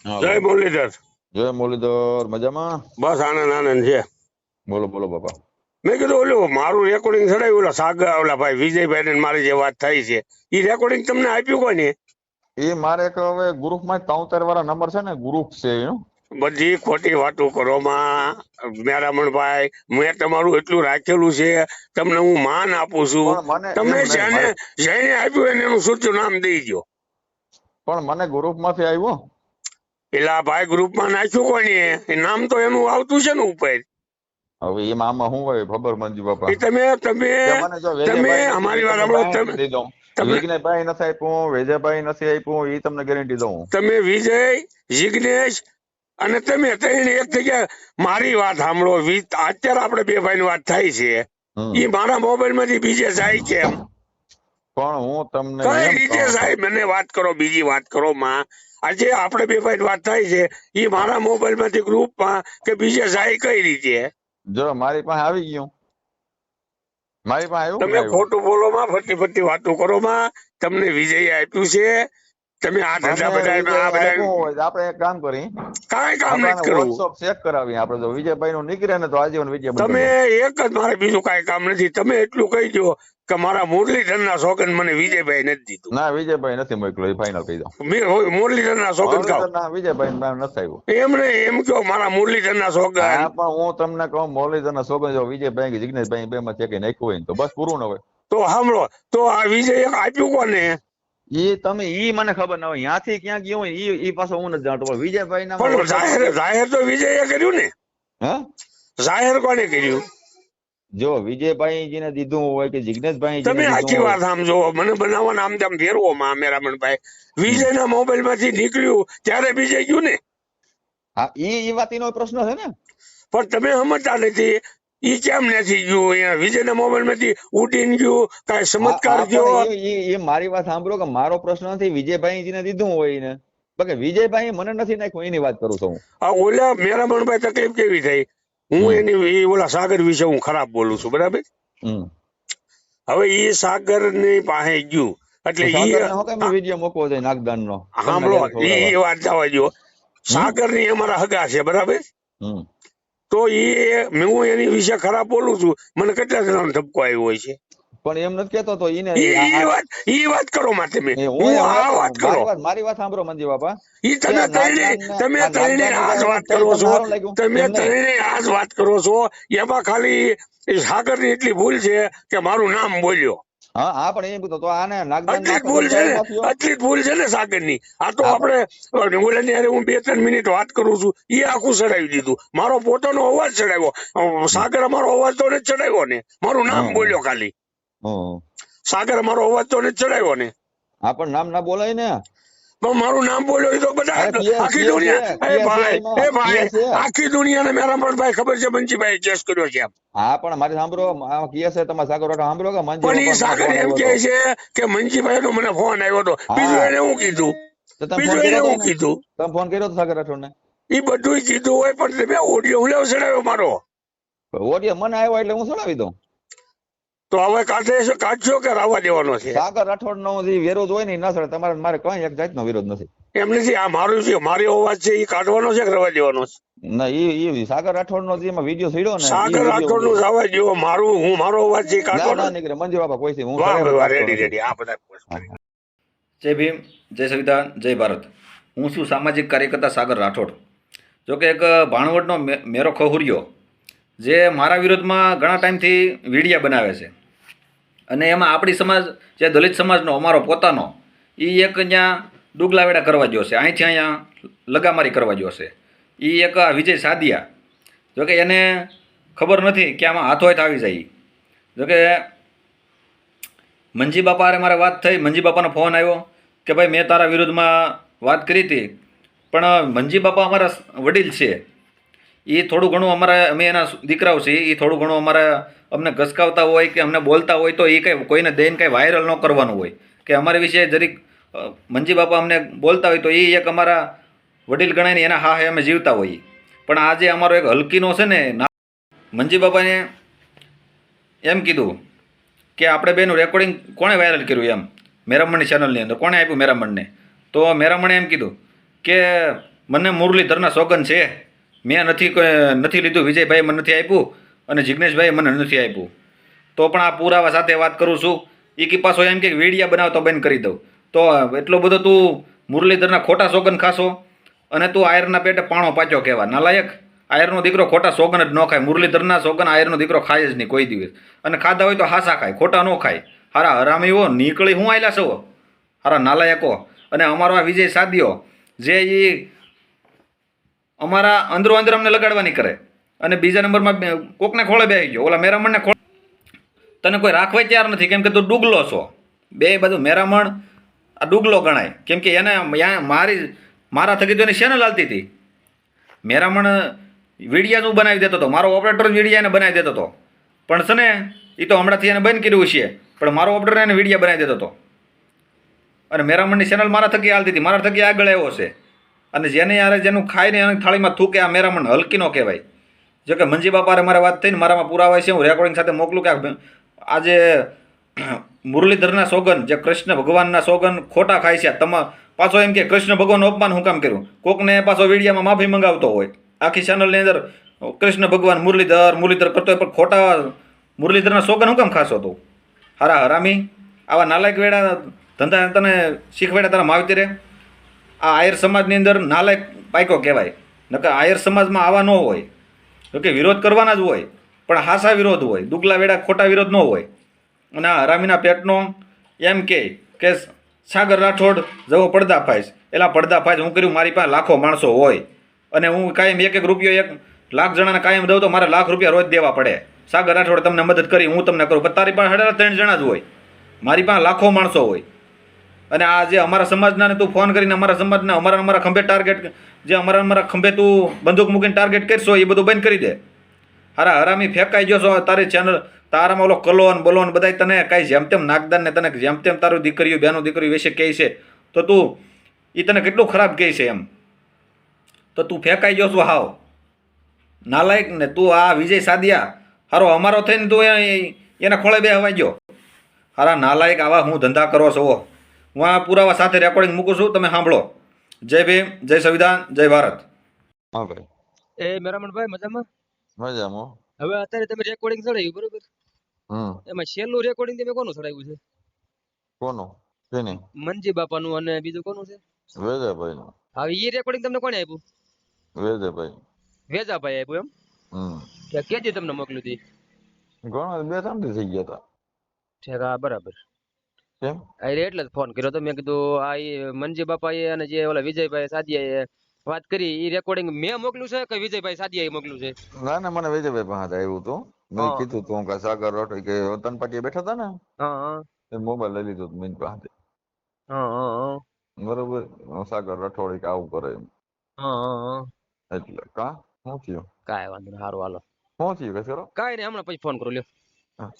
હાલો. જય મુરલીધર. જય મુરલીધર. મજામાં? બસ આનંદ આનંદ છે. બોલો બોલો બાપા. મેં કીધું ઓલું મારું રેકોર્ડિંગ ચડાવ્યું ઓલા સાગર ઓલા ભાઈ વિજયભાઈ ને મારી જે વાત થઈ છે એ રેકોર્ડિંગ તમને આપ્યું કોને? એ મારે એક હવે ગ્રુપમાં 73 વાળા નંબર છે ને, ગ્રુપ છે એનું. બધી ખોટી વાતો કરો માં મેરામણભાઈ. મેં તમારું એટલું રાખેલું છે, તમને હું માન આપું છું. પણ મને તમે એમ નહીં, જેને જેને આપ્યું એને એનું સૂચું નામ દઈ દો. પણ મને ગ્રુપમાંથી આવ્યું. પેલા ભાઈ ગ્રુપમાં નાખ્યું કોને એ નામ તો એનું આવતું છે ને ઉપર. હવે એમાં આમાં શું હોય ખબર મંજુ બાપા? એ તમે તમે કે મને જો તમે વેજયભાઈ અમારી વાત તમને સાંભળો. બાંહેથી દઈ દઉં. તમે વિઘ્નેશભાઈ નથી આપ્યું, વેજયભાઈ નથી આપ્યું, એ તમને ગેરંટી દઉં. તમે વિજય, જિગ્નેશ અને તમે ત્રણ એક જગ્યા મારી વાત સાંભળો. અત્યારે આપણે બે ભાઈ ની વાત થાય છે એ મારા મોબાઈલ માંથી બીજે જાય કેમ? પણ હું તમને કઈ એમ રીતે કહું સાહેબ મને વાત કરો, બીજી વાત કરો માં. આજે આપણે બે ભાઈ વાત થાય છે એ મારા મોબાઈલ માંથી ગ્રુપ માં કે બીજે જાય કઈ રીતે? જો મારી પાસે આવી ગયું. મારી પાસે આવ્યું તમે ને? ખોટું બોલો માં, ફરતી ફરતી વાતો કરો માં. તમને વિજય આપ્યું છે, તમે આ ધંધા બધા આ બધા આપણે એક કામ કરી, કાંઈ કામ આપણે નથી કરવું. વોટ્સઅપ ચેક કરાવીએ. આપણે જો વિજયભાઈ નું નીકળે ને તો આજીવન વિજય બંધ તમે કરી એક જ, મારે બીજું કાંઈ કામ નથી. તમે એટલું કહી દો કે મારા મુરલીધર ના સોગન મને વિજયભાઈ નથી દીધું. ના, વિજયભાઈ નથી મોકલ્યો, એ ફાઇનલ કહી દો. મુરલીધર ના સોગન ખાવ ના, વિજયભાઈ નામ નથી આવ્યું. એમ ને એમ કહો મારા મુરલીધર ના સોગન. હા, પણ હું તમને કહું, મુરલીધર ના સોગન જો વિજયભાઈ કે જિગ્નેશભાઈ બે માં ચેકી નાખ્યું હોય ને તો બસ પૂરું ન હોય. તો સાંભળો, તો આ વિજય આપ્યું કોને? તમે મને ખબર ના હોય ત્યાંથી ક્યાં ગયો હોય એ પાછો હું નથી જાણતો, પણ વિજયભાઈ ના પણ જાહેર તો વિજયે કર્યું ને. હે, જાહેર કોને કર્યું? જો વિજયભાઈ ને દીધું હોય કે જિગ્નેશભાઈ તમે આખી વાત સમજો. મને બનાવવાના આમ તેમ ફેરવો માં મેરામણભાઈ. વિજય ના મોબાઈલ માંથી નીકળ્યું ત્યારે વિજય ગયું ને. હા, એ વાત એનો પ્રશ્ન છે ને. પણ તમે સમજતા નથી. ઈ કેમ નથી ગયું? અહીંયા વિજય ના મોબાઈલ માંથી ઉડીને ગયું, કઈ ચમત્કાર ગયો? એ મારી વાત સાંભળો કે મારો પ્રશ્ન નથી વિજયભાઈ ને દીધું હોય ને, કે વિજયભાઈ મને નથી નાખ્યું એની વાત કરું છું હું. આ ઓલા મેરામણભાઈ તકલીફ કેવી થઈ? હું એની ઓલા સાગર વિશે હું ખરાબ બોલું છું, બરાબર? હવે એ સાગર ની પાસે ગયું એટલે વિડીયો મૂકવો જોઈએ નાગદાન નો. સાંભળો, એ વાત જવા દો. સાગર ની અમારા હગા છે, બરાબર? તો હું એની વિશે ખરાબ બોલું છું. મને કેટલા જણાનો ઠપકો આવ્યો હોય છે. પણ એમ નથી કેતો તો ઈ વાત કરો માં તમે. હું આ વાત કરો. મારી વાત સાંભળો મંજી બાપા. તમે ત્રણે આજ વાત કરો છો. તમે ત્રણે આજ વાત કરો છો. એમાં ખાલી સાગર ની એટલી ભૂલ છે કે મારું નામ બોલ્યો. હા, પણ એમ કીધું તો આને આટલી જ ભૂલ છે ને, આટલી જ ભૂલ છે ને સાગર ની. આ તો આપણે ઓલાની હારે હું 2-3 મિનિટ વાત કરું છું, એ આખું ચડાવી દીધું. મારો પોતાનો અવાજ ચડાવ્યો. સાગર અમારો અવાજ તો નથી ચડાવ્યો ને, મારું નામ બોલ્યો ખાલી. સાગર અમારો અવાજ તો નથી ચડાવ્યો ને. હા, પણ નામ ના બોલાય ને. પણ મારું નામ બોલ્યો એ તો બધા આખી દુનિયા આખી દુનિયાને મેરામણભાઈ ખબર છે મંજીભાઈ કેસ કર્યો છે. હા, પણ મારી સાંભળો, કેસ છે તમારે સાગર સાંભળો કે પણ એ સાગર એમ કહે છે કે મંજીભાઈ નો મને ફોન આવ્યો હતો. બીજું એને હું કીધું? બીજું એને હું કીધું? તમે ફોન કર્યો સાગર રાઠોડ ને? એ બધું કીધું હોય, પણ તમે ઓડિયો હું ચડાવ્યો મારો? ઓડિયો મને આવ્યો એટલે હું ચડાવી દઉં. તો હવે કાઢશો કે રાવા દેવાનો છે? સાગર રાઠોડ નો જે વિરોધ હોય ને ના સડે. તમારે મારે કઈ એક જાતનો વિરોધ નથી. એમ નથી. આ મારું છે, મારો અવાજ છે, એ કાઢવાનો છે કે રવા દેવાનો છે? ના, એ સાગર રાઠોડ નો જે વિડીયો છેડ્યો ને, સાગર રાઠોડ નું રવા દેવો. મારો અવાજ છે કાઢવાનો નીકળે. મંજુ બાપા કોઈ હું રેડી. આ બધા જય ભીમ, જય સંવિધાન, જય ભારત. હું છું સામાજિક કાર્યકર્તા સાગર રાઠોડ. જોકે એક ભાણવડનો મેરો ખહુરિયો જે મારા વિરોધમાં ઘણા ટાઈમથી વિડીયા બનાવે છે, અને એમાં આપણી સમાજ જે દલિત સમાજનો અમારો પોતાનો એ એક અહીંયા ડુગલાવેડા કરવા ગયો છે, અહીંથી અહીંયા લગામારી કરવા ગયો છે. એ એક વિજય સાદિયા, જોકે એને ખબર નથી કે આમાં હાથો હાથ આવી જાય. જોકે મંજી બાપા હારે મારે વાત થઈ. મંજી બાપાનો ફોન આવ્યો કે ભાઈ મેં તારા વિરુદ્ધમાં વાત કરી હતી, પણ મંજી બાપા અમારા વડીલ છે. એ થોડું ઘણું અમે એના દીકરાઓ છીએ, એ થોડું ઘણું અમને ઘસકાવતા હોય કે અમને બોલતા હોય તો એ કંઈ કોઈને દઈને કંઈ વાયરલ ન કરવાનું હોય કે અમારા વિશે જરીક મંજી બાપા અમને બોલતા હોય તો એ એક અમારા વડીલ ગણાયને એના હા અમે જીવતા હોઈએ. પણ આજે અમારો એક હલકીનો છે ને, મંજી બાપાને એમ કીધું કે આપણે બેનું રેકોર્ડિંગ કોણે વાયરલ કર્યું એમ મેરામણની ચેનલની અંદર કોણે આપ્યું મેરામણને? તો મેરામણે એમ કીધું કે મને મુરલીધરના સોગન છે, મેં નથી લીધું, વિજયભાઈ મને નથી આપ્યું અને જિગ્નેશભાઈ મને નથી આપ્યું. તો પણ આ પુરાવા સાથે વાત કરું છું. એ કી પાછો એમ કે વિડીયા બનાવતો બંધ કરી દઉં. તો એટલો બધો તું મુરલીધરના ખોટા સોગન ખાશો અને તું આયરના પેટે પાણો પાચ્યો કહેવા નાલાયક. આયરનો દીકરો ખોટા સોગન જ ન ખાય. મુરલીધરના સોગન આયરનો દીકરો ખાય જ નહીં કોઈ દિવસ. અને ખાધા હોય તો હાસા ખાય, ખોટા ન ખાય. હારા હરામીઓ નીકળી હું આયલા છો, હારા નાલાયકો. અને અમારો આ વિજય સાદીઓ જે એ અમારા અંદરો અંદર અમને લગાડવાની કરે અને બીજા નંબરમાં કોકને ખોળે બેસી ગયો, ઓલા મેરામણને ખોળે. તને કોઈ રાખવા તૈયાર નથી, કેમ કે તું ડુગલો છો. બે બધું મેરામણ આ ડુગલો ગણાય, કેમ કે એને મારા થકી તો એની ચેનલ હાલતી હતી. મેરામણ વિડીયા હું બનાવી દેતો હતો, મારો ઓપરેટર વિડીયા એને બનાવી દેતો હતો. પણ છે ને એ તો હમણાંથી એને બંધ કર્યું છે, પણ મારો ઓપરેટર એને વિડીયા બનાવી દેતો હતો. અને મેરામણની ચેનલ મારા થકી હાલતી હતી, મારા થકી આગળ આવ્યો છે. અને જેને યાર જેનું ખાઈને એની થાળીમાં થૂકે આ મેરામણ હલકી નો કહેવાય. જો કે મંજી બાપારે મારે વાત થઈને મારામાં પુરાવા છે, હું રેકોર્ડિંગ સાથે મોકલું કે આજે મુરલીધરના સોગન જે કૃષ્ણ ભગવાનના સોગન ખોટા ખાય છે. પાછો એમ કે કૃષ્ણ ભગવાનનું અપમાન હું કામ કર્યું, કોકને પાછો વિડીયામાં માફી મંગાવતો હોય. આખી ચેનલની અંદર કૃષ્ણ ભગવાન મુરલીધર કરતો હોય, પણ ખોટા મુરલીધરના સોગન હું કામ ખાશો તું? હારા હરામી આવા નાલાયક વેડા ધંધા તને શીખવાડ્યા તારા માવતરે. આ આયર સમાજની અંદર નાલાયક પાયકો કહેવાય. નકર આયર સમાજમાં આવા ન હોય, જોકે વિરોધ કરવાના જ હોય, પણ હાસા વિરોધ હોય, દુગલા વેડા ખોટા વિરોધ ન હોય. અને આ હરામીના પેટનો એમ કે સાગર રાઠોડ જવો પડદાફાશ, એલા પડદાફાશ હું કર્યું, મારી પાસે લાખો માણસો હોય અને હું કાયમ એક રૂપિયો 1 લાખ જણાને કાયમ દઉં તો મારે લાખ રૂપિયા રોજ દેવા પડે. સાગર રાઠોડ તમને મદદ કરી, હું તમને કરું, પણ તારી પાસે 3 જણા જ હોય, મારી પાસે લાખો માણસો હોય. અને આ જે અમારા સમાજના તું ફોન કરીને અમારા સમાજના અમારા ખંભે ટાર્ગેટ, જે અમારા ખંભે તું બંદૂક મૂકીને ટાર્ગેટ કરશો એ બધું બંધ કરી દે. હારા હરામી ફેંકાઈ ગયો છો તારી ચેનલ, તારામાં ઓલો કલોન બલોન બધા તને કાંઈ જેમ તેમ નાગદાન ને તને જેમ તેમ તારું દીકરીઓ બેનો દીકરીઓ વિશે કહે છે, તો તું એ તને કેટલું ખરાબ કહે છે એમ. તો તું ફેંકાઈ ગયો છો હાવ નાલાયક ને. તું આ વિજય સાદિયા હારો અમારો થઈને તું એના ખોળે બે હવાઈ ગયો. હારા નાલાયક આવા હું ધંધા કરો છો. હું આ પુરાવા સાથે રેકોર્ડિંગ મૂકું છું, તમે સાંભળો. જય ભીમ, જય સંવિધાન, જય ભારત. હા ભાઈ. મેરામણભાઈ મજામાં? મજામાં. હવે અત્યારે તમે રેકોર્ડિંગ ચડાવ્યું બરોબર, એમાં છેલ્લું રેકોર્ડિંગ તમે કોનું ચડાવ્યું છે? કોનું? શેની? મંજી બાપાનું. અને બીજું કોનું છે? વેજાભાઈનું. હવે એ રેકોર્ડિંગ તમને કોને આપ્યું? વેજાભાઈ. વેજાભાઈ આપ્યું એમ? કે કેદી તમને મોકલ્યું હતી? ઘણા 2-3 દી થઈ ગયા હતા. ઠીક, હા બરાબર. કેમ? અરે એટલે જ ફોન કર્યો તો. મેં કીધું આ મંજી બાપાએ અને જે ઓલા વિજયભાઈ સાદિયાએ વાત કરી એ રેકોર્ડિંગ મેં મોકલ્યું છે કે વિજયભાઈ સાદિયાએ મોકલ્યું છે? ના ના, મને વેજાભાઈ પાસે આવ્યું હતું. મેં કીધું તું કે સાગર રાઠોડ કે વતન પાટીએ બેઠા હતા ને, હા એ મોબાઈલ લઈ લીધો મેં પાસે. હા બરોબર. સાગર રાઠોડ કે આવું કરે એમ. હા એટલે શું થયું? કાંઈ વાંધો નહીં, સારું હાલો. શું થયું કે કરો? કાંઈ નહીં, હમણાં પછી ફોન કરું લ્યો. હા.